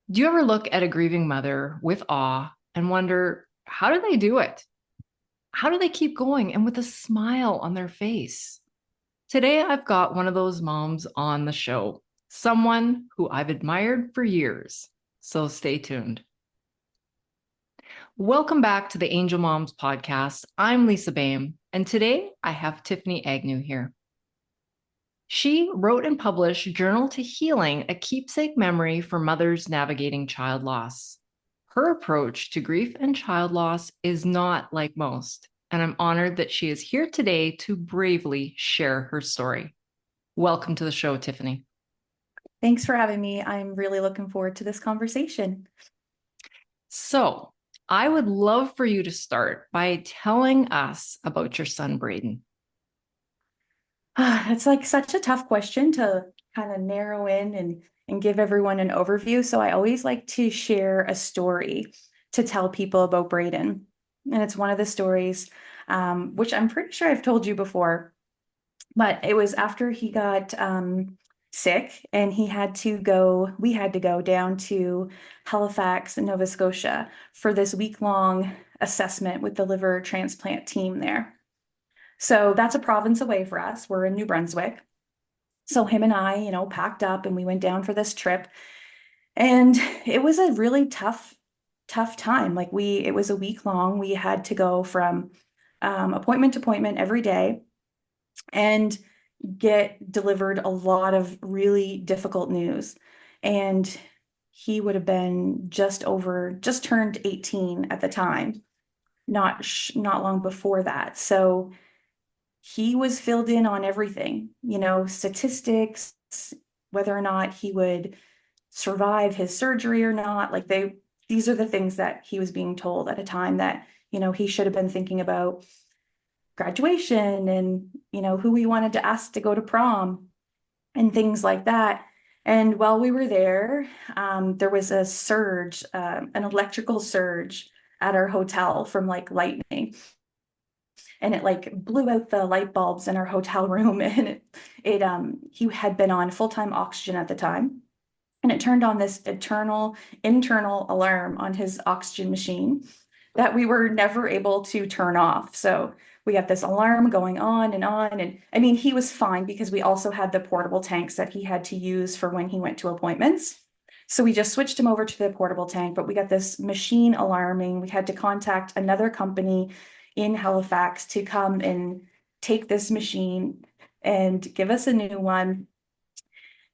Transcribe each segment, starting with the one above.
Do you ever look at a grieving mother with awe and wonder, how do they do it? How do they keep going and with a smile on their face? Today, I've got one of those moms on the show, someone who I've admired for years. So stay tuned. Welcome back to the Angel Moms podcast. I'm Lisa Bame, and today I have Tiffany Agnew here. She wrote and published Journal to Healing, a keepsake memory for mothers navigating child loss. Her approach to grief and child loss is not like most, and I'm honored that she is here today to bravely share her story. Welcome to the show, Tiffany. Thanks for having me. I'm really looking forward to this conversation. So, I would love for you to start by telling us about your son, Braden. It's like such a tough question to kind of narrow in and give everyone an overview. So I always like to share a story to tell people about Braden. And it's one of the stories, which I'm pretty sure I've told you before, but it was after he got sick and we had to go down to Halifax, Nova Scotia for this week-long assessment with the liver transplant team there. So that's a province away for us. We're in New Brunswick. So him and I, packed up and we went down for this trip. And it was a really tough time. It was a week long. We had to go from appointment to appointment every day and get delivered a lot of really difficult news. And he would have been just turned 18 at the time, not long before that. So he was filled in on everything, statistics, whether or not he would survive his surgery or not. These are the things that he was being told at a time that, he should have been thinking about graduation and, who he wanted to ask to go to prom and things like that. And while we were there, there was a surge, an electrical surge at our hotel from lightning, and it blew out the light bulbs in our hotel room. And he had been on full-time oxygen at the time, and it turned on this eternal internal alarm on his oxygen machine that we were never able to turn off. So we got this alarm going on and on. And I mean, he was fine because we also had the portable tanks that he had to use for when he went to appointments. So we just switched him over to the portable tank, but we got this machine alarming. We had to contact another company in Halifax to come and take this machine and give us a new one.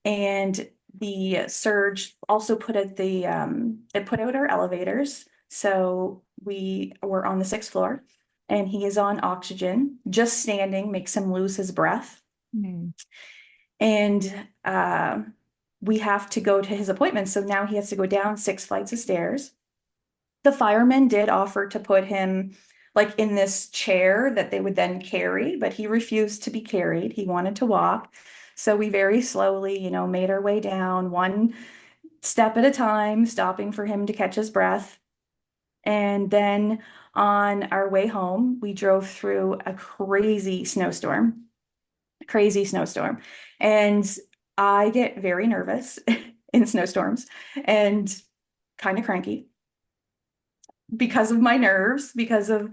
And the surge also it put out our elevators. So we were on the 6th floor and he is on oxygen. Just standing makes him lose his breath. Mm. And we have to go to his appointment. So now he has to go down 6 flights of stairs. The firemen did offer to put him in this chair that they would then carry, but he refused to be carried. He wanted to walk. So we very slowly, made our way down one step at a time, stopping for him to catch his breath. And then on our way home, we drove through a crazy snowstorm. And I get very nervous in snowstorms and kind of cranky because of my nerves, because of,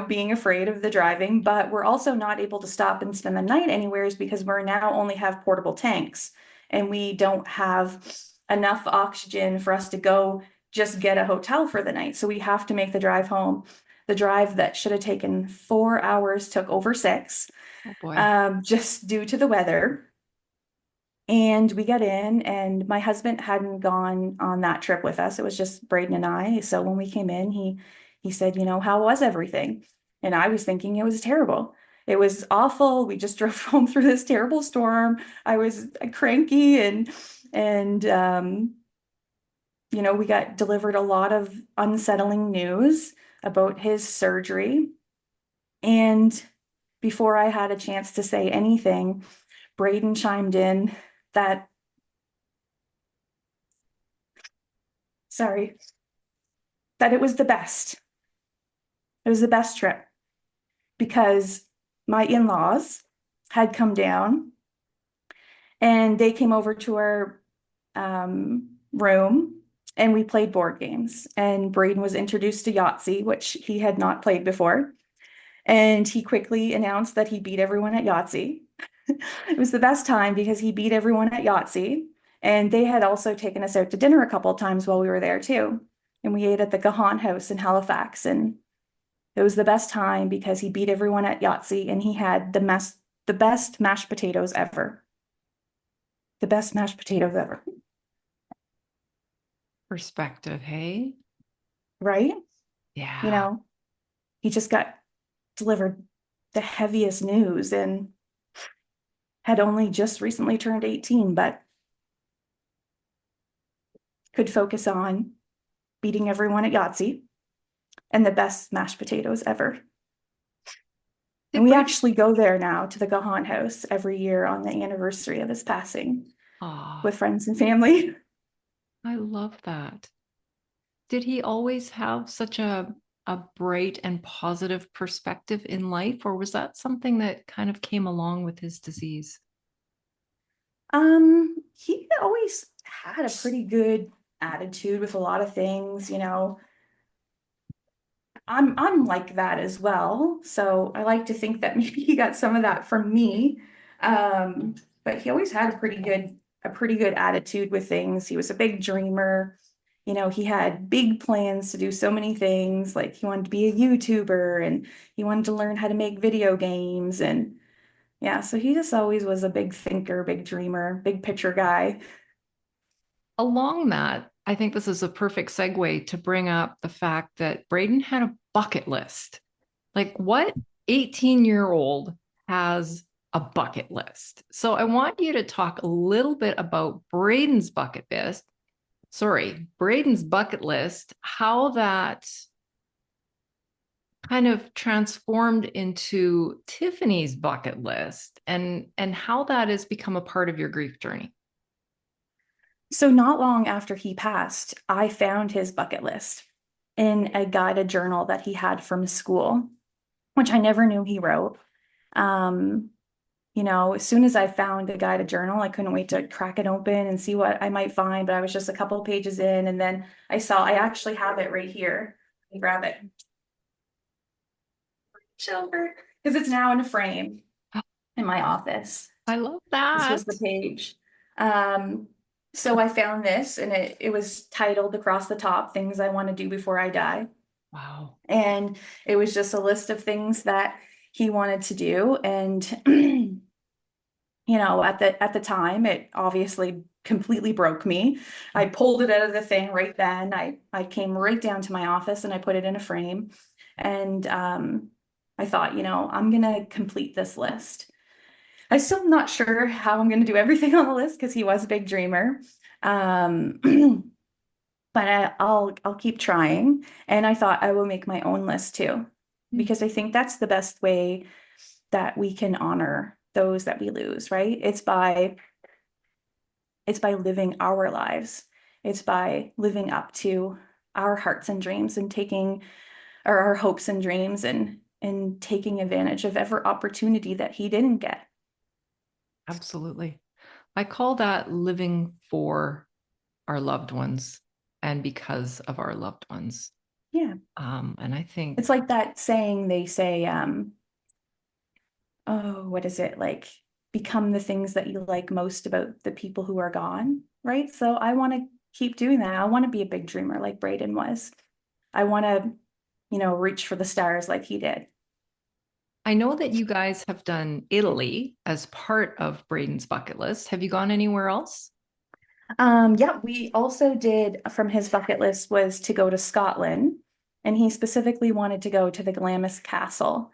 being afraid of the driving, but we're also not able to stop and spend the night anywheres because we're now only have portable tanks and we don't have enough oxygen for us to go just get a hotel for the night. So we have to make the drive home. The drive that should have taken 4 hours took over 6, Oh boy. just due to the weather. And we got in, and my husband hadn't gone on that trip with us. It was just Braden and I. So when we came in, he said, how was everything? And I was thinking it was terrible. It was awful. We just drove home through this terrible storm. I was cranky and we got delivered a lot of unsettling news about his surgery. And before I had a chance to say anything, Braden chimed in that, sorry, that it was the best. It was the best trip because my in-laws had come down and they came over to our room and we played board games. And Braden was introduced to Yahtzee, which he had not played before. And he quickly announced that he beat everyone at Yahtzee. It was the best time because he beat everyone at Yahtzee. And they had also taken us out to dinner a couple of times while we were there too. And we ate at the Gahan House in Halifax. And it was the best time because he beat everyone at Yahtzee and he had the best mashed potatoes ever. The best mashed potatoes ever. Perspective, hey? Right? You Yeah. know, he just got delivered the heaviest news and had only just recently turned 18, but could focus on beating everyone at Yahtzee and the best mashed potatoes ever. And Did we Braden? actually go there now to the Gahan House every year on the anniversary of his passing Oh, with friends and family. I love that. Did he always have such a bright and positive perspective in life, or was that something that kind of came along with his disease? He always had a pretty good attitude with a lot of things, you know. I'm like that as well. So I like to think that maybe he got some of that from me. Um, but he always had a pretty good attitude with things. He was a big dreamer. You know, he had big plans to do so many things. Like he wanted to be a YouTuber and he wanted to learn how to make video games. And yeah, so he just always was a big thinker, big dreamer, big picture guy. Along that, I think this is a perfect segue to bring up the fact that Braden had a bucket list. Like, what 18-year-old has a bucket list? So, I want you to talk a little bit about Braden's bucket list. Sorry, Braden's bucket list, how that kind of transformed into Tiffany's bucket list and how that has become a part of your grief journey. So not long after he passed, I found his bucket list in a guided journal that he had from school, which I never knew he wrote. Um, you know, as soon as I found the guided journal, I couldn't wait to crack it open and see what I might find. But I was just a couple of pages in, and then I actually have it right here. Let me grab it. Silver, because it's now in a frame in my office. I love This was that. the page. Um, so I found this and it was titled across the top, Things I Want to Do Before I Die. Wow. And it was just a list of things that he wanted to do. And you know, at the time, it obviously completely broke me. I pulled it out of the thing right then. I came right down to my office and I put it in a frame. And I thought, you know, I'm gonna complete this list. I'm still not sure how I'm going to do everything on the list because he was a big dreamer. Um, but I'll keep trying. And I thought I will make my own list too, because I think that's the best way that we can honor those that we lose, right? It's by living our lives. It's by living up to our hearts and dreams and taking or our hopes and dreams and taking advantage of every opportunity that he didn't get. Absolutely. I call that living for our loved ones and because of our loved ones. Yeah. And I think It's like that saying they say, oh, what is it? Like, become the things that you like most about the people who are gone, right? So I want to keep doing that. I want to be a big dreamer like Braden was. I want to, you know, reach for the stars like he did. I know that you guys have done Italy as part of Braden's bucket list. Have you gone anywhere else? Yeah, we also did from his bucket list was to go to Scotland, and he specifically wanted to go to the Glamis Castle.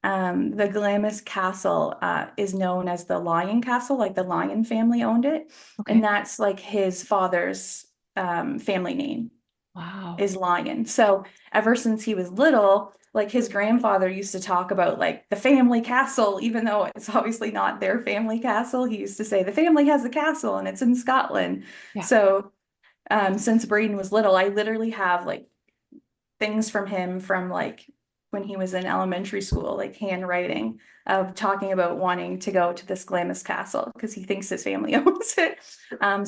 The Glamis Castle is known as the Lion Castle, like the Lion family owned it. And Okay. that's like his father's family name Wow. is Lion. So ever since he was little, like his grandfather used to talk about like the family castle, even though it's obviously not their family castle. He used to say the family has a castle and it's in Scotland. Yeah. So since Braden was little, I literally have like things from him from like when he was in elementary school, like handwriting of talking about wanting to go to this Glamis castle because he thinks his family owns it.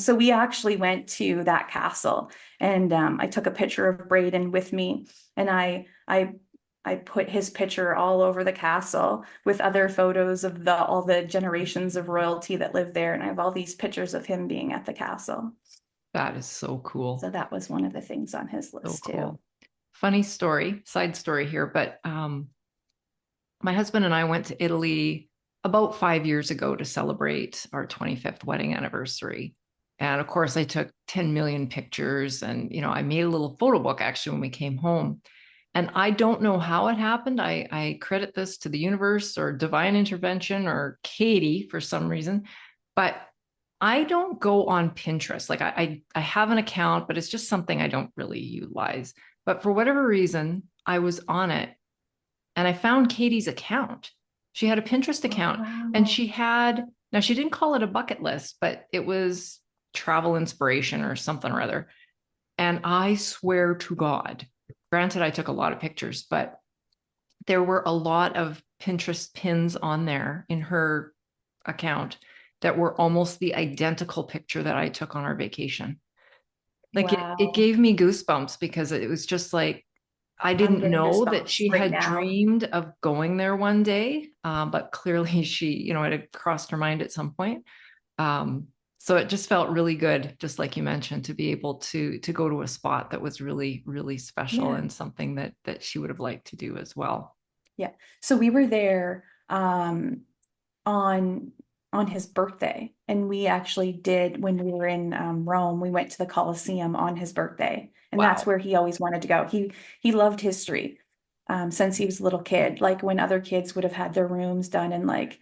So we actually went to that castle, and I took a picture of Braden with me, and I put his picture all over the castle with other photos of all the generations of royalty that live there, and I have all these pictures of him being at the castle. That is so cool. So that was one of the things on his So list too. cool. Funny story, side story here, but my husband and I went to Italy about 5 years ago to celebrate our 25th wedding anniversary. And of course, I took 10 million pictures, and I made a little photo book actually when we came home. And I don't know how it happened. I credit this to the universe or divine intervention or Katie for some reason, but I don't go on Pinterest. Like I have an account, but it's just something I don't really utilize. But for whatever reason, I was on it and I found Katie's account. She had a Pinterest Oh, account, and wow. now she didn't call it a bucket list, but it was travel inspiration or something or other. And I swear to God, granted, I took a lot of pictures, but there were a lot of Pinterest pins on there in her account that were almost the identical picture that I took on our vacation. Like it Wow. gave me goosebumps because it was just like, I I'm didn't getting know that goosebumps she right had now. dreamed of going there one day, but clearly it had crossed her mind at some point. Um, so it just felt really good, just like you mentioned, to be able to go to a spot that was really, really special Yeah. and something that she would have liked to do as well. Yeah. So we were there on his birthday, and we actually did when we were in Rome, we went to the Colosseum on his birthday, and that's Wow. where he always wanted to go. He loved history since he was a little kid. Like when other kids would have had their rooms done in like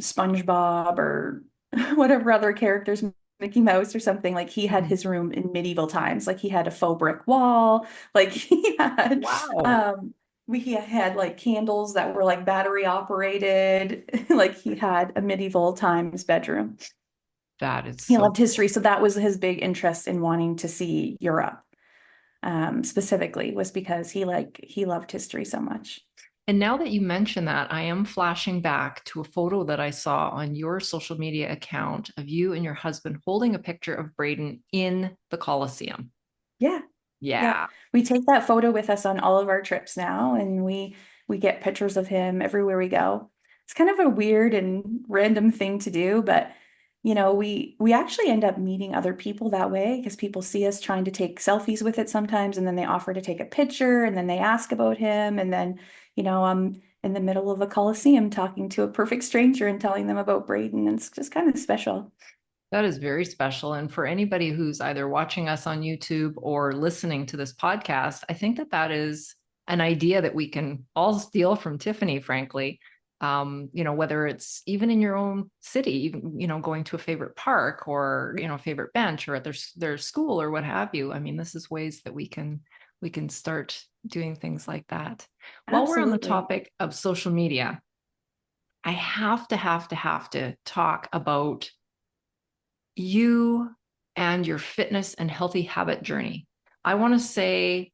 SpongeBob or whatever other characters, Mickey Mouse or something, like he had Mhm. his room in medieval times. Like he had a faux brick wall, like he had Wow. um he had like candles that were like battery operated. Like he had a medieval times bedroom. That is He so loved history, cool. so that was his big interest in wanting to see Europe. Specifically was because he loved history so much. And now that you mention that, I am flashing back to a photo that I saw on your social media account of you and your husband holding a picture of Braden in the Colosseum. Yeah. Yep. Yeah, We take that photo with us on all of our trips now, and we get pictures of him everywhere we go. It's kind of a weird and random thing to do, but we actually end up meeting other people that way because people see us trying to take selfies with it sometimes, and then they offer to take a picture, and then they ask about him, and then I'm in the middle of a coliseum talking to a perfect stranger and telling them about Braden. And it's just kind of special. that is very special. And for anybody who's either watching us on YouTube or listening to this podcast, I think that is an idea that we can all steal from Tiffany, frankly. Whether it's even in your own city, even, going to a favorite park or, favorite bench or at their school or what have you. I mean, this is ways that we can start doing things like that. While we're on the Absolutely. topic of social media, I have to talk about you and your fitness and healthy habit journey. I want to say,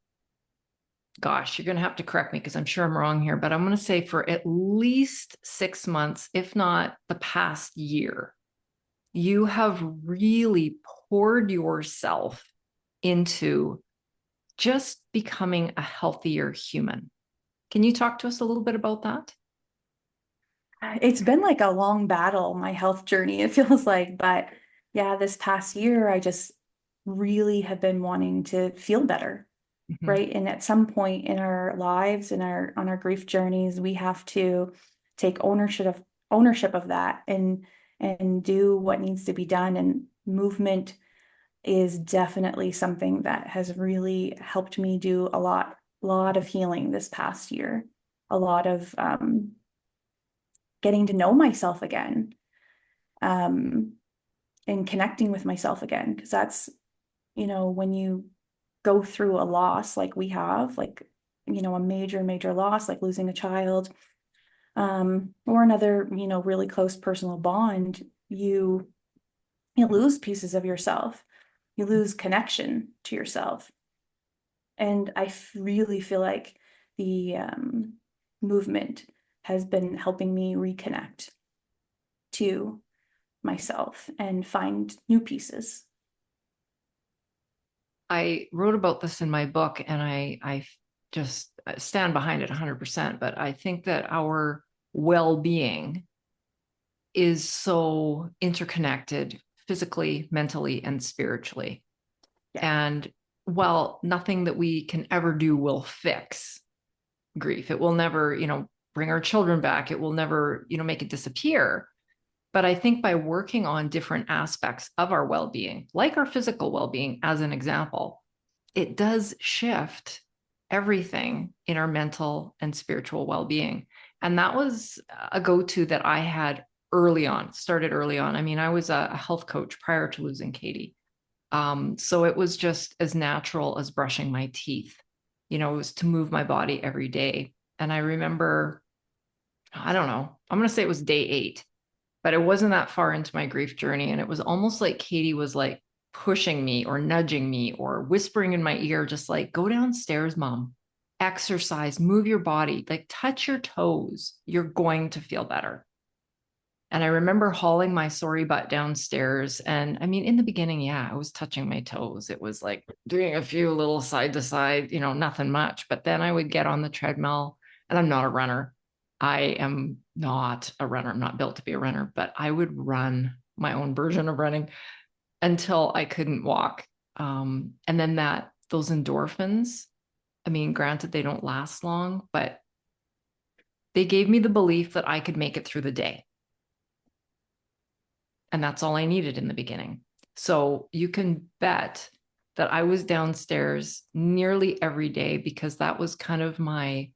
gosh, you're going to have to correct me because I'm sure I'm wrong here, but I'm going to say for at least 6 months, if not the past year, you have really poured yourself into just becoming a healthier human. Can you talk to us a little bit about that? It's been like a long battle, my health journey, it feels like. But yeah, this past year, I just really have been wanting to feel better, Mhm. right? And at some point in our lives, in our on our grief journeys, we have to take ownership of that and do what needs to be done. And movement is definitely something that has really helped me do a lot of healing this past year, a lot of getting to know myself again, um, and connecting with myself again. Because that's, when you go through a loss like we have, like, a major, major loss, like losing a child, or another, really close personal bond, you lose pieces of yourself. You lose connection to yourself. And I really feel like the movement has been helping me reconnect to myself and find new pieces. I wrote about this in my book, and I just stand behind it 100%. But I think that our well being is so interconnected physically, mentally, and spiritually. Yeah. And while nothing that we can ever do will fix grief, it will never, bring our children back, it will never, make it disappear. But I think by working on different aspects of our well being, like our physical well being, as an example, it does shift everything in our mental and spiritual well being. And that was a go to that I had early on, started early on. I mean, I was a health coach prior to losing Katie. So it was just as natural as brushing my teeth. It was to move my body every day. And I remember, I don't know, I'm going to say it was day 8, but it wasn't that far into my grief journey. And it was almost like Katie was like pushing me or nudging me or whispering in my ear, just like, go downstairs, mom, exercise, move your body, like touch your toes. You're going to feel better. And I remember hauling my sorry butt downstairs. And I mean, in the beginning, yeah, I was touching my toes. It was like doing a few little side to side, nothing much. But then I would get on the treadmill, and I'm not a runner. I am not a runner. I'm not built to be a runner, but I would run my own version of running until I couldn't walk. And then those endorphins, I mean, granted, they don't last long, but they gave me the belief that I could make it through the day. And that's all I needed in the beginning. So you can bet that I was downstairs nearly every day, because that was kind of my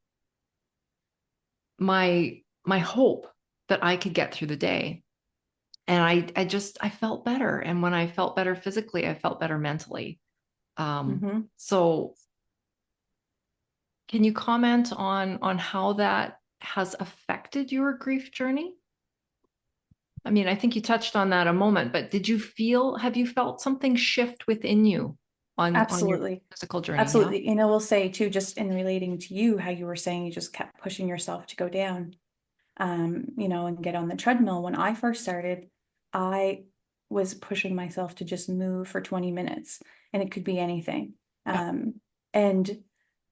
hope that I could get through the day. And I felt better. And when I felt better physically, I felt better mentally. Mm-hmm. So can you comment on how that has affected your grief journey? I mean, I think you touched on that a moment, but have you felt something shift within you on your Absolutely. physical journey? Yeah. Absolutely. And I will say too, just in relating to you, how you were saying you just kept pushing yourself to go down, and get on the treadmill. When I first started, I was pushing myself to just move for 20 minutes, and it could be anything. Yeah. And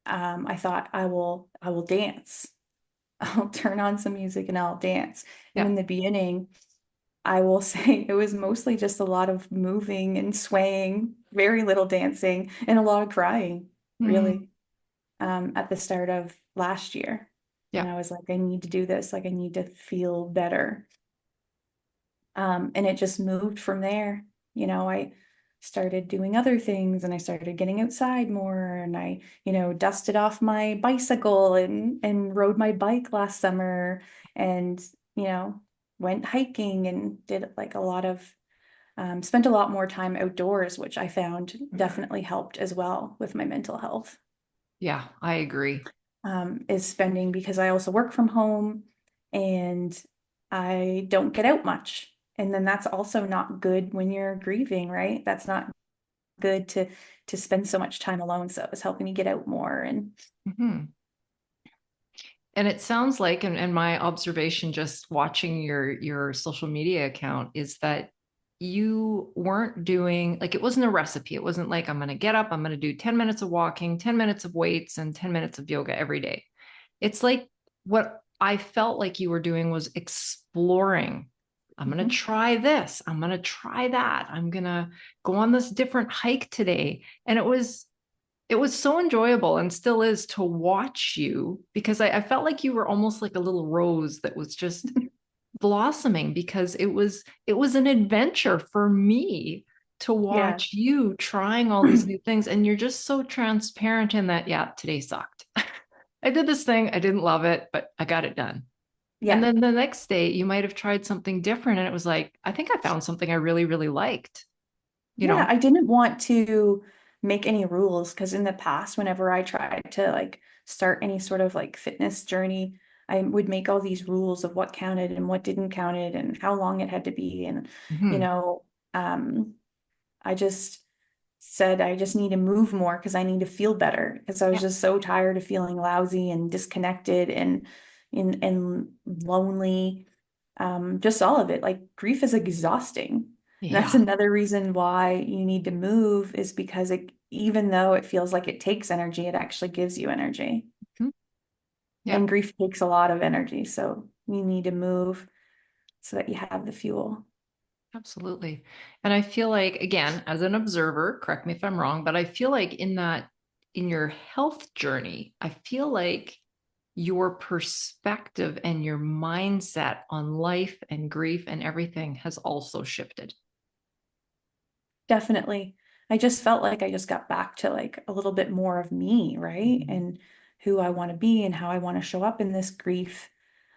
I thought I will dance. I'll turn on some music and I'll dance. And Yeah. in the beginning, I will say it was mostly just a lot of moving and swaying, very little dancing, and a lot of crying, Mm, really, at the start of last year. And yeah. I was like, I need to do this. Like, I need to feel better. And it just moved from there. I started doing other things, and I started getting outside more, and I, dusted off my bicycle and rode my bike last summer, and, you know, went hiking and did like a lot of spent a lot more time outdoors, which I found definitely helped as well with my mental health. Yeah, I agree. Is spending, because I also work from home and I don't get out much. And then that's also not good when you're grieving, right? That's not good to spend so much time alone. So it was helping me get out more. And Mhm. And it sounds like, and my observation just watching your social media account is that you weren't doing, like, it wasn't a recipe. It wasn't like, I'm going to get up, I'm going to do 10 minutes of walking, 10 minutes of weights, and 10 minutes of yoga every day. It's like what I felt like you were doing was exploring. I'm going to Mhm. try this. I'm going to try that. I'm going to go on this different hike today. And it was so enjoyable, and still is, to watch you, because I felt like you were almost like a little rose that was just blossoming, because it was an adventure for me to Yeah. watch you trying all these new things. And you're just so transparent in that, yeah, today sucked. I did this thing, I didn't love it, but I got it done. And Yeah. then the next day you might have tried something different, and it was like, I think I found something I really, really liked, you Yeah, know? I didn't want to make any rules, because in the past, whenever I tried to like start any sort of like fitness journey, I would make all these rules of what counted and what didn't count it and how long it had to be. And, you Mhm. know, um, I just said I just need to move more because I need to feel better because I was Yeah. just so tired of feeling lousy and disconnected and lonely. Just all of it. Like grief is exhausting. And that's Yeah. another reason why you need to move is because even though it feels like it takes energy, it actually gives you energy. Mhm. And Yep. grief takes a lot of energy. So you need to move so that you have the fuel. Absolutely. And I feel like, again, as an observer, correct me if I'm wrong, but I feel like in your health journey, I feel like your perspective and your mindset on life and grief and everything has also shifted. Definitely. I just felt like I just got back to like a little bit more of me, right? Mhm. And who I want to be and how I want to show up in this grief,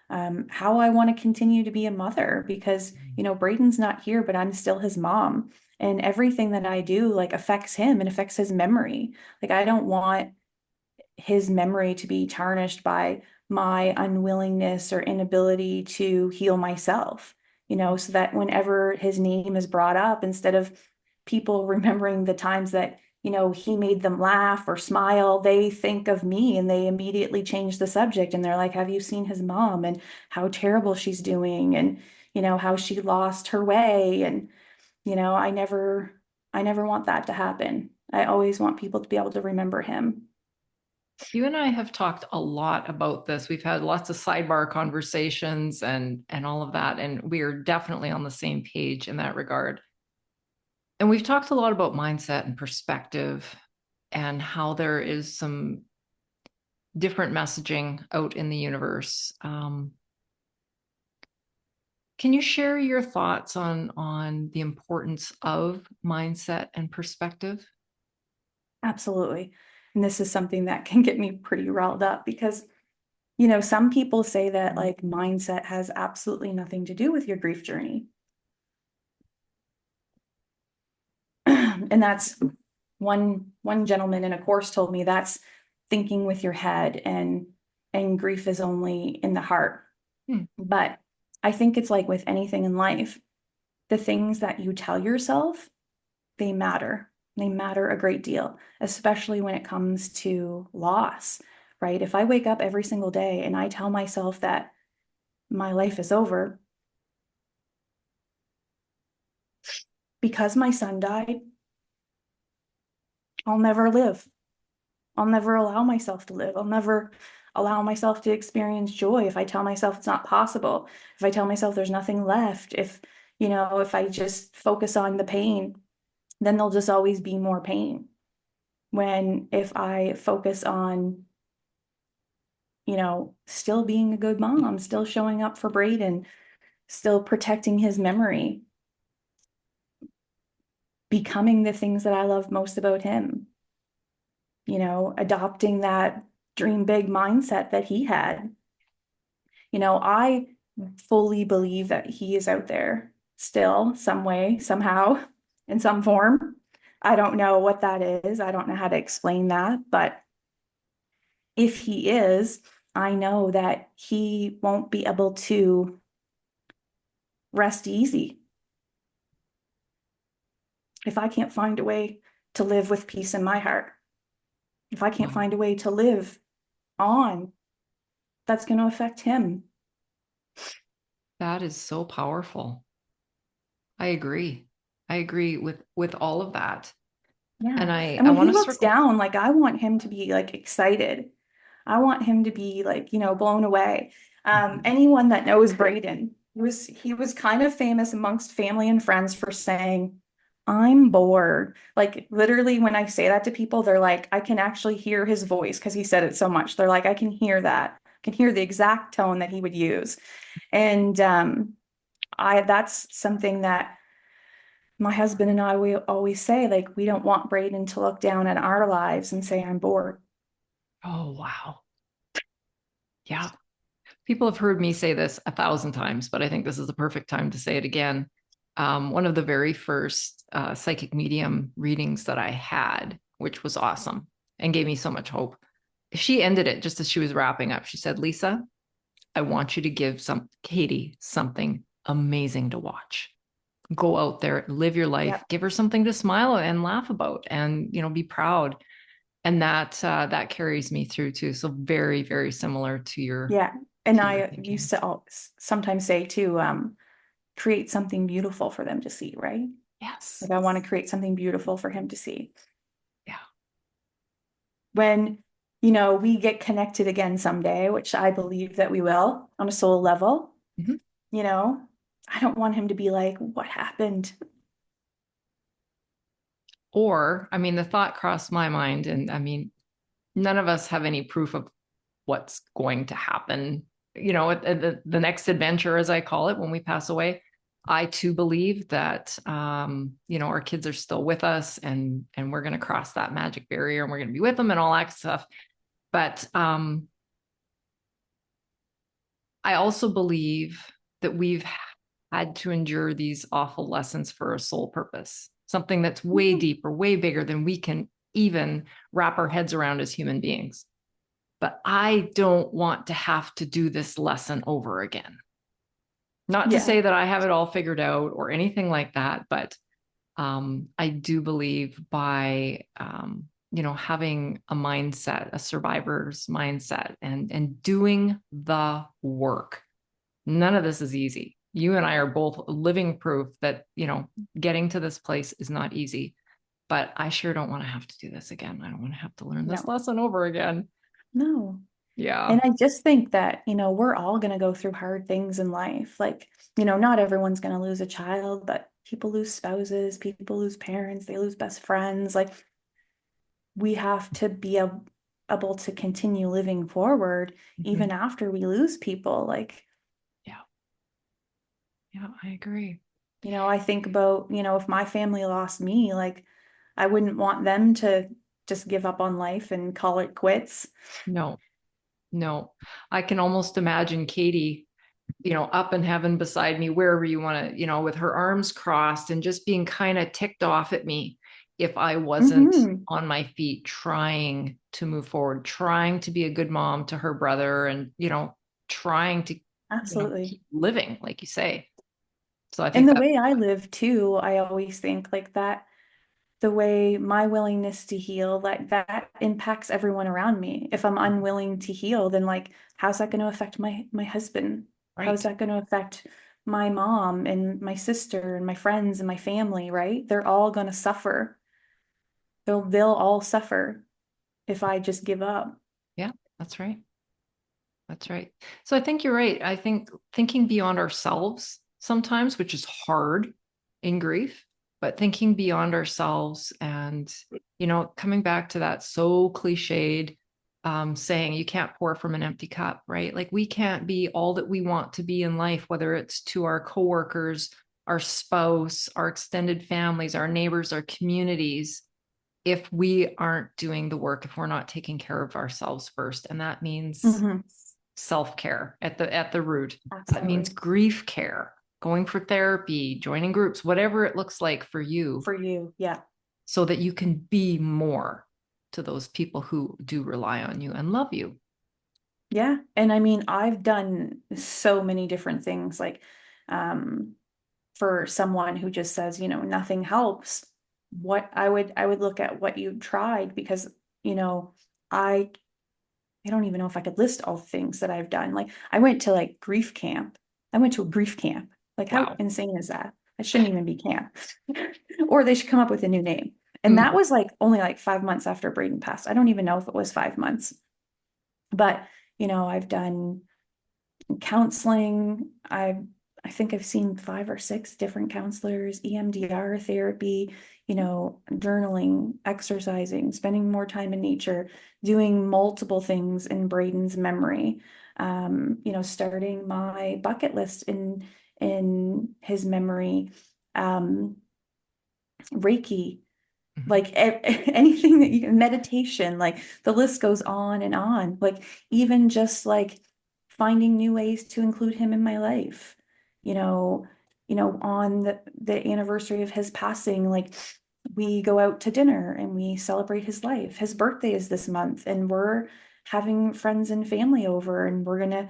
how I want to continue to be a mother because, Braden's not here, but I'm still his mom. And everything that I do like affects him and affects his memory. Like I don't want his memory to be tarnished by my unwillingness or inability to heal myself, so that whenever his name is brought up, instead of people remembering the times that, he made them laugh or smile, they think of me and they immediately change the subject. And they're like, have you seen his mom and how terrible she's doing? And, how she lost her way. And, I never want that to happen. I always want people to be able to remember him. You and I have talked a lot about this. We've had lots of sidebar conversations and all of that, and we are definitely on the same page in that regard. And we've talked a lot about mindset and perspective and how there is some different messaging out in the universe. Can you share your thoughts on the importance of mindset and perspective? Absolutely. And this is something that can get me pretty riled up because, some people say that like mindset has absolutely nothing to do with your grief journey. And that's one gentleman in a course told me that's thinking with your head and grief is only in the heart. Hmm. But I think it's like with anything in life, the things that you tell yourself, they matter. They matter a great deal, especially when it comes to loss, right? If I wake up every single day and I tell myself that my life is over because my son died, I'll never live. I'll never allow myself to live. I'll never allow myself to experience joy if I tell myself it's not possible. If I tell myself there's nothing left, if I just focus on the pain, then there'll just always be more pain. When if I focus on, still being a good mom, still showing up for Braden, still protecting his memory, becoming the things that I love most about him, adopting that dream big mindset that he had. I fully believe that he is out there still, some way, somehow, in some form. I don't know what that is. I don't know how to explain that. But if he is, I know that he won't be able to rest easy if I can't find a way to live with peace in my heart. If I can't Wow, find a way to live on, that's going to affect him. that is so powerful. I agree. I agree with all of that. And Yeah. I And I when want he to looks circle. down, like I want him to be like excited. I want him to be like, blown away. Mhm. Anyone that knows Braden, he was kind of famous amongst family and friends for saying, I'm bored. Like literally when I say that to people, they're like, I can actually hear his voice because he said it so much. They're like, I can hear that. I can hear the exact tone that he would use. And I that's something that my husband and I we always say, like, we don't want Braden to look down at our lives and say, I'm bored. Oh, wow. Yeah. People have heard me say this 1,000 times, but I think this is the perfect time to say it again. One of the very first psychic medium readings that I had, which was awesome and gave me so much hope. She ended it just as she was wrapping up. She said, Lisa, I want you to give Katie something amazing to watch. go out there, live your life, Yep. give her something to smile and laugh about, and be proud. And that carries me through too. So very, very similar to your Yeah. And I used thinking. to sometimes say to create something beautiful for them to see, right? Yes. Like I want to create something beautiful for him to see. Yeah. When, we get connected again someday, which I believe that we will on a soul level, Mhm. you know, I don't want him to be like, what happened? Or, I mean, the thought crossed my mind, and I mean, none of us have any proof of what's going to happen, at the next adventure, as I call it, when we pass away. I too believe that, our kids are still with us, and we're going to cross that magic barrier, and we're going to be with them and all that stuff. But I also believe that we've had to endure these awful lessons for a sole purpose, something that's way Mhm. deeper, way bigger than we can even wrap our heads around as human beings. But I don't want to have to do this lesson over again. Not to Yeah. say that I have it all figured out or anything like that, but I do believe by having a mindset, a survivor's mindset, and doing the work. None of this is easy. You and I are both living proof that getting to this place is not easy. But I sure don't want to have to do this again. I don't want to have to learn this No, lesson over again. no. And Yeah. I just think that, we're all going to go through hard things in life. Like, not everyone's going to lose a child, but people lose spouses, people lose parents, they lose best friends. Like, we have to be able to continue living forward Mhm. even after we lose people. Like, Yeah. Yeah, I agree. I think about, if my family lost me, like, I wouldn't want them to just give up on life and call it quits. No, no. I can almost imagine Katie, up in heaven beside me, wherever you want to, with her arms crossed and just being kind of ticked off at me if I wasn't Hmm. on my feet trying to move forward, trying to be a good mom to her brother and, trying to, Absolutely. keep living, like you say. So I And think the that, way I live too, I always think like that, the way my willingness to heal, like that impacts everyone around me. If I'm unwilling to heal, then like, how's that going to affect my husband? How's right. that going to affect my mom and my sister and my friends and my family, right? They're all going to suffer. They'll all suffer if I just give up. Yeah, that's right. That's right. So I think you're right. I think thinking beyond ourselves sometimes, which is hard in grief, but thinking beyond ourselves and, coming back to that so cliched saying, you can't pour from an empty cup, right? Like we can't be all that we want to be in life, whether it's to our coworkers, our spouse, our extended families, our neighbors, our communities, if we aren't doing the work, if we're not taking care of ourselves first. And that means Hmm. self-care at the root. That means Absolutely. grief care, going for therapy, joining groups, whatever it looks like for you, For you. Yeah. so that you can be more to those people who do rely on you and love you. Yeah. And I mean, I've done so many different things. Like, um, for someone who just says, nothing helps, what I would look at what you tried because, you know, I I don't even know if I could list all the things that I've done. Like I went to like grief camp. I went to a grief camp. Like how Wow. insane is that? That shouldn't even be camp. Or they should come up with a new name. And that Mm, was like only like 5 months after Braden passed. I don't even know if it was 5 months. But, I've done counseling. I think I've seen 5 or 6 different counselors, EMDR therapy, journaling, exercising, spending more time in nature, doing multiple things in Braden's memory. Starting my bucket list in his memory, um, Reiki, mhm. like anything that you can, meditation, like the list goes on and on. Like even just like finding new ways to include him in my life. You know, on the anniversary of his passing, like we go out to dinner and we celebrate his life. His birthday is this month, and we're having friends and family over, and we're gonna,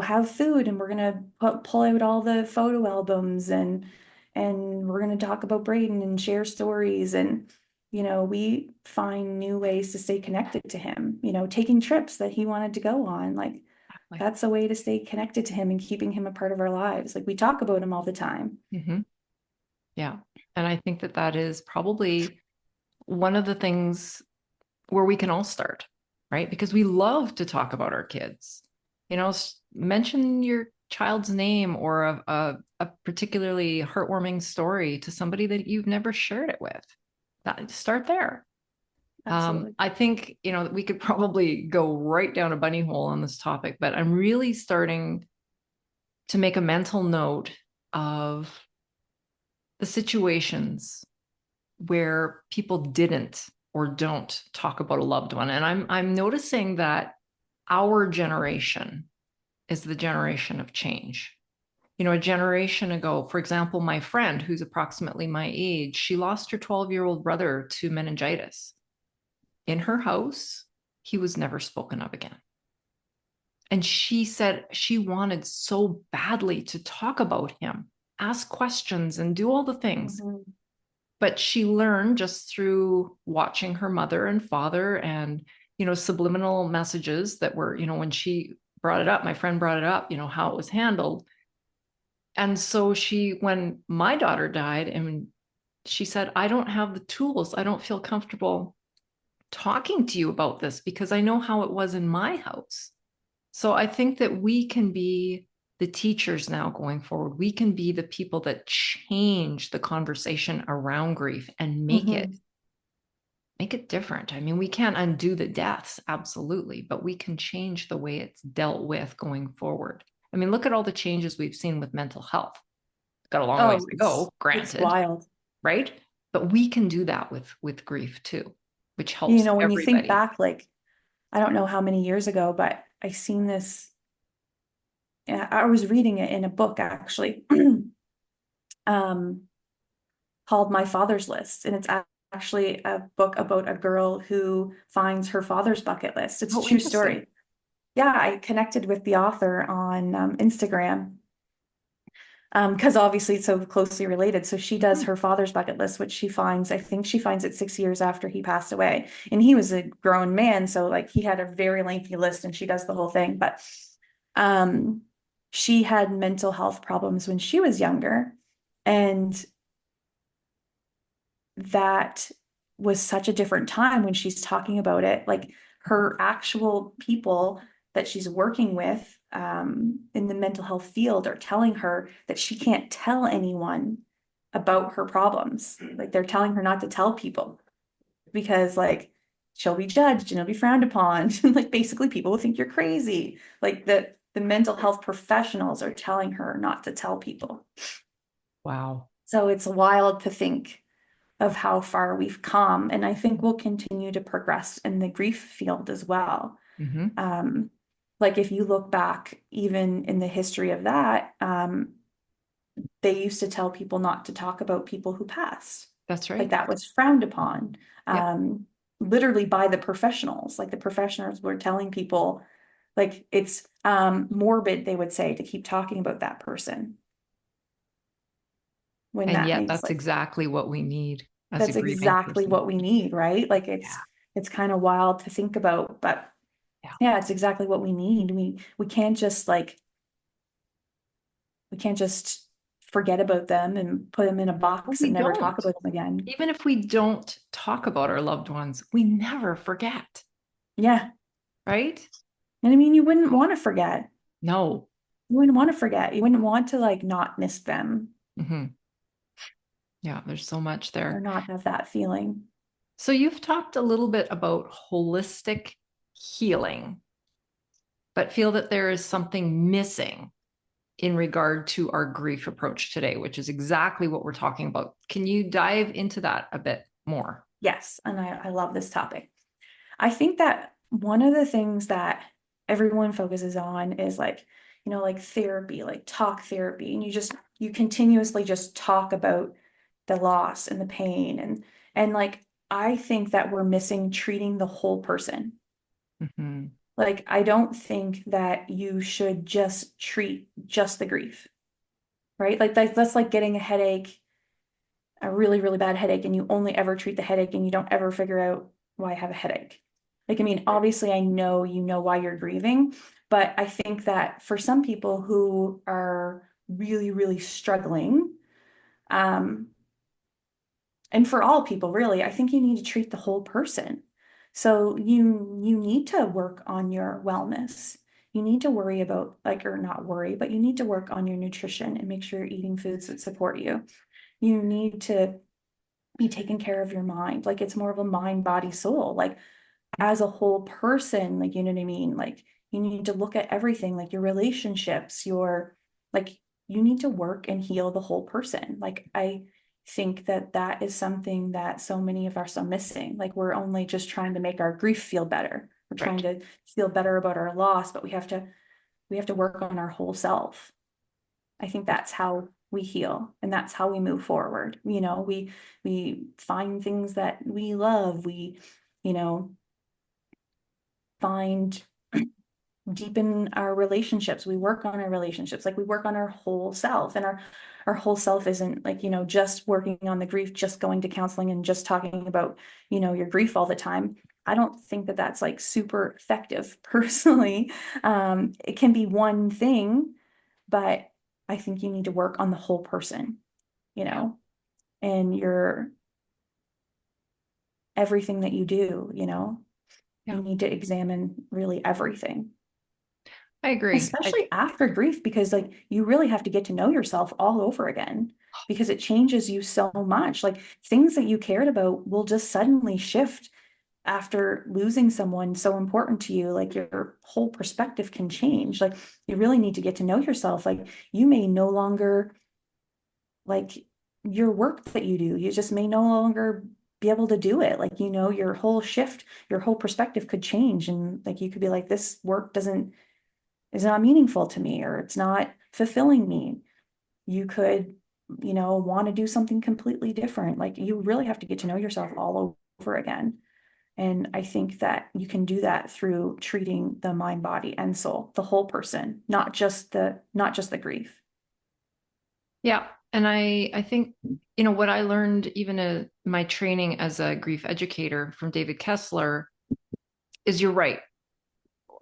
have food, and we're gonna pull out all the photo albums and and we're going to talk about Braden and share stories. And, we find new ways to stay connected to him, taking trips that he wanted to go on. Like, Like, that's a way to stay connected to him and keeping him a part of our lives. Like, we talk about him all the time. mhm. Yeah. And I think that that is probably one of the things where we can all start, right? Because we love to talk about our kids. Mention your child's name or a particularly heartwarming story to somebody that you've never shared it with. Start there. Absolutely. I think, that we could probably go right down a bunny hole on this topic, but I'm really starting to make a mental note of the situations where people didn't or don't talk about a loved one. And I'm noticing that our generation is the generation of change. A generation ago, for example, my friend who's approximately my age, she lost her 12-year-old brother to meningitis. In her house, he was never spoken of again. And she said she wanted so badly to talk about him, ask questions, and do all the things. Mhm. But she learned just through watching her mother and father and, subliminal messages that were, when she brought it up, my friend brought it up, how it was handled. And so when my daughter died, and she said, I don't have the tools, I don't feel comfortable talking to you about this because I know how it was in my house. So I think that we can be the teachers now going forward. We can be the people that change the conversation around grief and Mhm. make it different. I mean, we can't undo the deaths, absolutely, but we can change the way it's dealt with going forward. I mean, look at all the changes we've seen with mental health. Got a long ways Oh, to go, it's granted, wild. right? But we can do that with grief too, which helps When you think everybody. back, like, I don't know how many years ago, but I seen this. I was reading it in a book actually, um, called My Father's List, and it's actually a book about a girl who finds her father's bucket list. It's a Oh, true interesting. story. Yeah, I connected with the author on Instagram, because obviously it's so closely related. So she does Mhm. her father's bucket list, which I think she finds it 6 years after he passed away. And he was a grown man, so like he had a very lengthy list and she does the whole thing. But um she had mental health problems when she was younger. And that was such a different time when she's talking about it. Like her actual people that she's working with in the mental health field are telling her that she can't tell anyone about her problems. Like they're telling her not to tell people because like she'll be judged and it'll be frowned upon. Like basically people will think you're crazy. Like the mental health professionals are telling her not to tell people. Wow. So it's wild to think of how far we've come. And I think we'll continue to progress in the grief field as well. Hmm. Um, like if you look back, even in the history of that, they used to tell people not to talk about people who passed. That's Like right. that was frowned upon, Yep. literally by the professionals. Like the professionals were telling people, like it's morbid, they would say, to keep talking about that person when And that yet makes that's like exactly what we need as a that's grieving exactly person. what we need, right? Like Yeah. it's kind of wild to think about, but Yeah. yeah, it's exactly what we need. We can't just like we can't just forget about them and put them in a But box we and never talk don't. about them again. Even if we don't talk about our loved ones, we never forget, Yeah. right? And I mean, you wouldn't want to forget. No. You wouldn't want to forget. You wouldn't want to like not miss them Hmm. Yeah, there's so much or there. not have that feeling. So you've talked a little bit about holistic healing, but feel that there is something missing in regard to our grief approach today, which is exactly what we're talking about. Can you dive into that a bit more? Yes. And I love this topic. I think that one of the things that everyone focuses on is like, like therapy, like talk therapy. And you continuously just talk about the loss and the pain. And like, I think that we're missing treating the whole person. Hmm. Like, I don't think that you should just treat just the grief, right? Like that's like getting a headache. a really, really bad headache and you only ever treat the headache and you don't ever figure out why I have a headache. Like, I mean, obviously I know you know why you're grieving, but I think that for some people who are really, really struggling, um, and for all people really, I think you need to treat the whole person. So you need to work on your wellness. You need to worry about, like, or not worry, but you need to work on your nutrition and make sure you're eating foods that support you. You need to be taking care of your mind. Like, it's more of a mind, body, soul. Like, as a whole person, like, you know what I mean? Like, you need to look at everything, like your relationships, your, like, you need to work and heal the whole person. Like, I think that that is something that so many of us are missing. Like, we're only just trying to make our grief feel better. We're trying Right. to feel better about our loss, but we have to work on our whole self. I think that's how we heal and that's how we move forward. You know, we find things that we love. We, you know, find deepen our relationships. We work on our relationships. Like, we work on our whole self, and our whole self isn't like, you know, just working on the grief, just going to counseling and just talking about, you know, your grief all the time. I don't think that that's like super effective personally. It can be one thing, but I think you need to work on the whole person, you Yeah. know, and your everything that you do, you know, Yeah. you need to examine really everything, I agree. especially after grief, because like you really have to get to know yourself all over again because it changes you so much. Like, things that you cared about will just suddenly shift after losing someone so important to you. Like, your whole perspective can change. Like, you really need to get to know yourself. Like, you may no longer like your work that you do. You just may no longer be able to do it. Like, you know, your whole shift, your whole perspective could change. And like, you could be like, this work doesn't, is not meaningful to me, or it's not fulfilling me. You could, you know, want to do something completely different. Like, you really have to get to know yourself all over again. And I think that you can do that through treating the mind, body, and soul, the whole person, not just the grief. Yeah. And I think, you know, what I learned even in my training as a grief educator from David Kessler is you're right.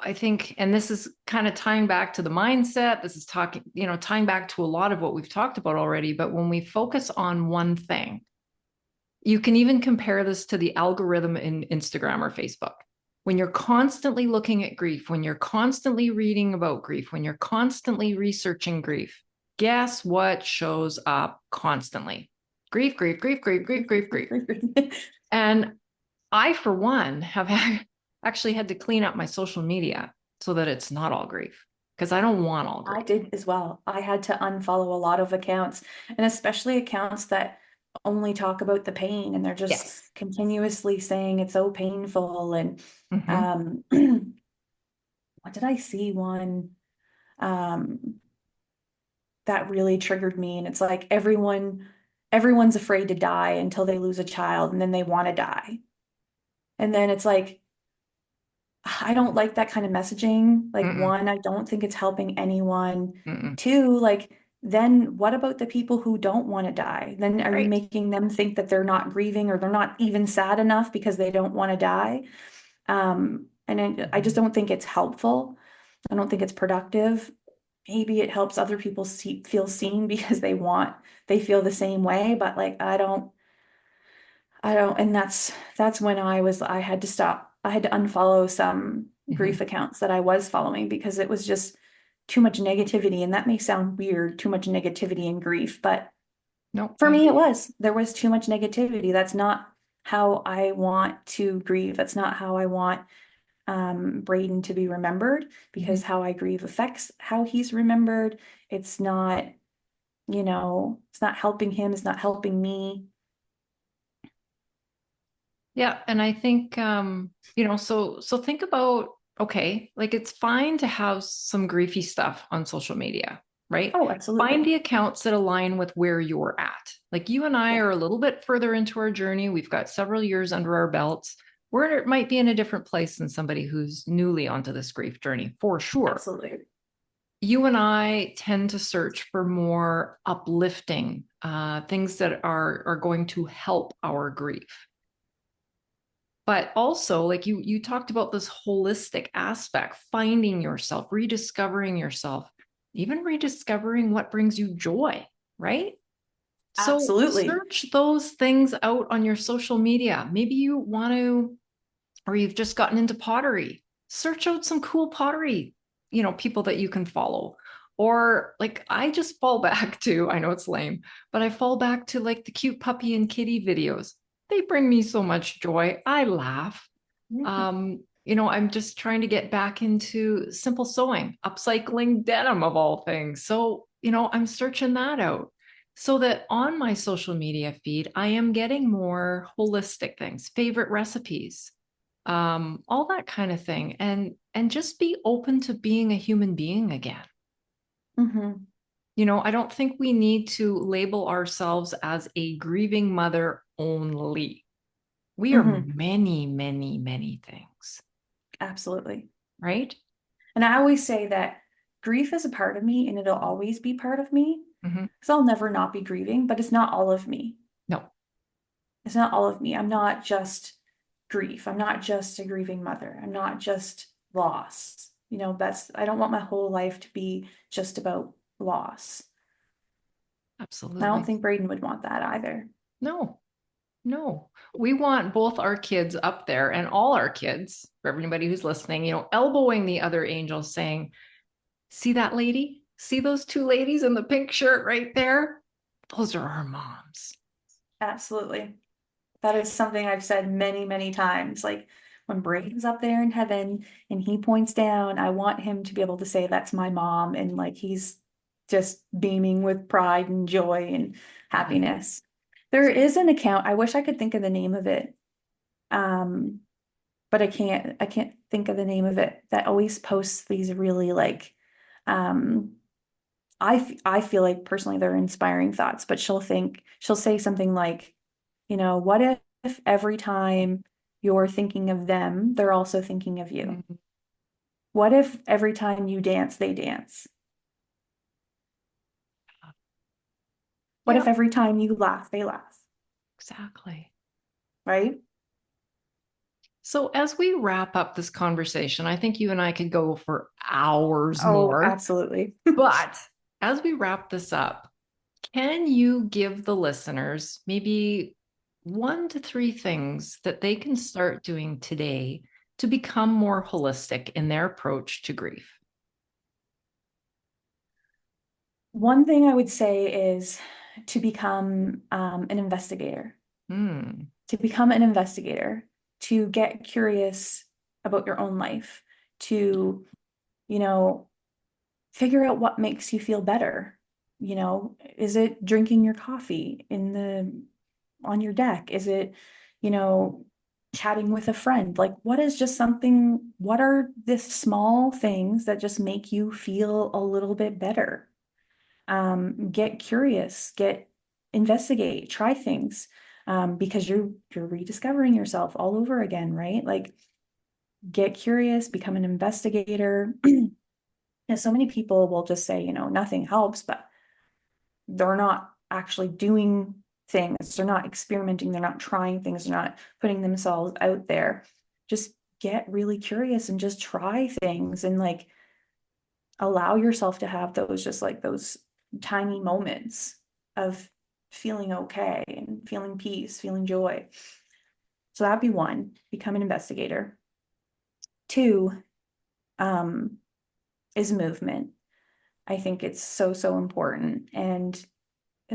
I think, and this is kind of tying back to the mindset. This is talking, you know, tying back to a lot of what we've talked about already. But when we focus on one thing, you can even compare this to the algorithm in Instagram or Facebook. When you're constantly looking at grief, when you're constantly reading about grief, when you're constantly researching grief, guess what shows up constantly? Grief, grief, grief, grief, grief, grief, grief. And I, for one, have actually had to clean up my social media so that it's not all grief because I don't want all I grief. did as well. I had to unfollow a lot of accounts, and especially accounts that only talk about the pain and they're just Yes. continuously saying it's so painful. And Mm-hmm. um, what did I see one um, that really triggered me? And it's like everyone's afraid to die until they lose a child, and then they want to die. And then it's like, I don't like that kind of messaging. Like, Mm-mm. one, I don't think it's helping anyone. Mm-mm. Two, like, then what about the people who don't want to die? Then are you Right. making them think that they're not grieving or they're not even sad enough because they don't want to die? And I just Mm-hmm. don't think it's helpful. I don't think it's productive. Maybe it helps other people feel seen because they feel the same way, but like, I don't, and that's when I had to stop. I had to unfollow some Mm-hmm. grief accounts that I was following because it was just too much negativity. And that may sound weird, too much negativity and grief, but No, for I me, there was too much negativity. That's not how I want to grieve. That's not how I want Braden to be remembered, mm-hmm. because how I grieve affects how he's remembered. It's not, it's not helping him. It's not helping me. Yeah, and I think you know, so think about okay, like it's fine to have some griefy stuff on social media, right? Oh, Find absolutely. the accounts that align with where you're at. Like you and I Yeah, are a little bit further into our journey. We've got several years under our belts. We're might be in a different place than somebody who's newly onto this grief journey, for sure. absolutely. You and I tend to search for more uplifting things that are going to help our grief. But also, like you talked about this holistic aspect, finding yourself, rediscovering yourself, even rediscovering what brings you joy, right? So Absolutely. search those things out on your social media. Maybe you want to, or you've just gotten into pottery. Search out some cool pottery, people that you can follow. Or like I just fall back to, I know it's lame, but I fall back to like the cute puppy and kitty videos. They bring me so much joy. I laugh. I'm just trying to get back into simple sewing, upcycling denim of all things. So, I'm searching that out so that on my social media feed, I am getting more holistic things, favorite recipes, all that kind of thing. And just be open to being a human being again. Mm-hmm. I don't think we need to label ourselves as a grieving mother only. We are Mm-hmm. many, many, many things, Absolutely. right? And I always say that grief is a part of me and it'll always be part of me Mhm. because I'll never not be grieving, but it's not all of me. No, It's not all of me. I'm not just grief. I'm not just a grieving mother. I'm not just loss. I don't want my whole life to be just about loss. I don't absolutely. think Braden would want that either. No, no. We want both our kids up there and all our kids, for everybody who's listening, elbowing the other angels saying, see that lady? See those two ladies in the pink shirt right there? Those are our moms. Absolutely. That is something I've said many, many times. Like when Braden's up there in heaven and he points down, I want him to be able to say, that's my mom. And like he's just beaming with pride and joy and Mhm. happiness. There is an account, I wish I could think of the name of it. Um, but I can't think of the name of it that always posts these really like, um, I feel like personally they're inspiring thoughts, but she'll say something like, what if every time you're thinking of them, they're also thinking of you? Mhm. What if every time you dance, they dance? What if Yep, every time you laugh, they laugh? exactly. Right? So, as we wrap up this conversation, I think you and I could go for hours Oh, more. absolutely. But as we wrap this up, can you give the listeners maybe 1 to 3 things that they can start doing today to become more holistic in their approach to grief? One thing I would say is to become an investigator, Hmm. to get curious about your own life, to, you know, figure out what makes you feel better. Is it drinking your coffee on your deck? Is it, you know, chatting with a friend? Like, what are the small things that just make you feel a little bit better? Get curious, investigate, try things, because you're rediscovering yourself all over again, right? Like, get curious, become an investigator. So many people will just say, nothing helps, but they're not actually doing things. They're not experimenting. They're not trying things. They're not putting themselves out there. Just get really curious and just try things and like allow yourself to have those tiny moments of feeling okay and feeling peace, feeling joy. So that'd be one, become an investigator. Two, um, is movement. I think it's so, so important. And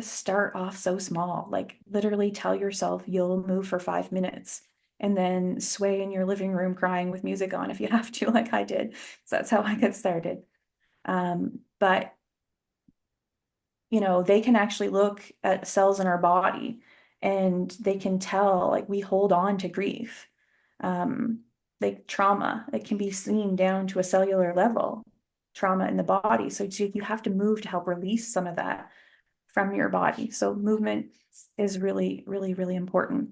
start off so small, like literally tell yourself you'll move for 5 minutes and then sway in your living room crying with music on if you have to, like I did. So that's how I get started. But they can actually look at cells in our body and they can tell like we hold on to grief. Um, like trauma, it can be seen down to a cellular level, trauma in the body. So you have to move to help release some of that from your body. So movement is really, really, really important.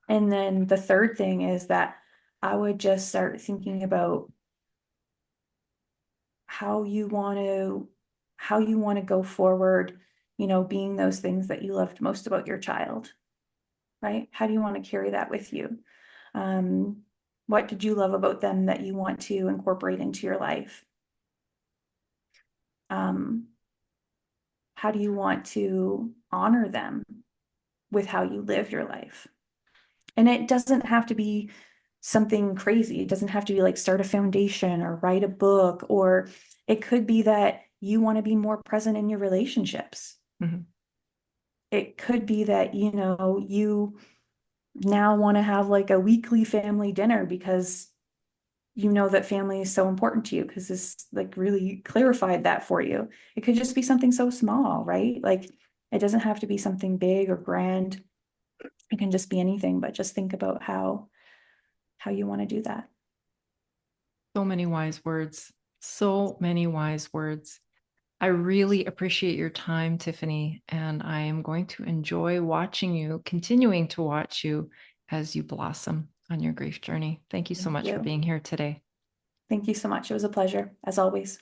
And then the third thing is that I would just start thinking about how you want to how you want to go forward, being those things that you loved most about your child, right? How do you want to carry that with you? Um, what did you love about them that you want to incorporate into your life? Um, how do you want to honor them with how you live your life? And it doesn't have to be something crazy. It doesn't have to be like start a foundation or write a book, or it could be that you want to be more present in your relationships. Mhm. It could be that, you now want to have like a weekly family dinner because you know that family is so important to you because this like really clarified that for you. It could just be something so small, right? Like it doesn't have to be something big or grand. It can just be anything, but just think about how you want to do that. So many wise words. So many wise words. I really appreciate your time, Tiffany, and I am going to enjoy watching you, continuing to watch you as you blossom on your grief journey. Thank you so Thank much for you. being here today. Thank you so much. It was a pleasure, as always.